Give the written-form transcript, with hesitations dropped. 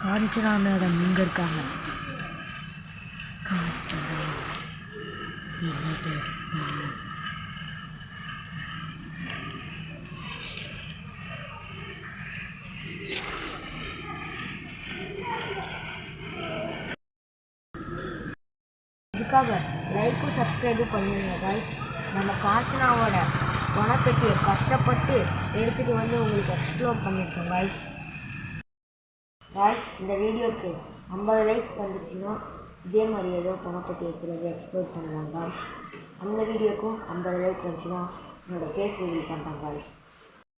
Kanchana madam இங்கே இருக்காங்க. காஞ்சனா இதுக்காக லைக்கும் சப்ஸ்கிரைபும் பண்ணிடுங்க காய்ஸ். நம்ம காஞ்சனாவோட பணப்பெட்டியை கஷ்டப்பட்டு எடுத்துகிட்டு வந்து உங்களுக்கு எக்ஸ்ப்ளோர் பண்ணியிருக்கோம் காய்ஸ். இந்த வீடியோக்கு 50 லைக் வந்துச்சுன்னா இதே மாதிரி ஏதோ பணப்பட்டி எடுத்துகிட்டு எக்ஸ்ப்ளோர் பண்ணலாம் காய்ஸ். அந்த வீடியோக்கும் 50 லைக் வந்துச்சுன்னா என்னோடய ஃபேஸ் ரிவீல் பண்ணுறேன் காய்ஸ்.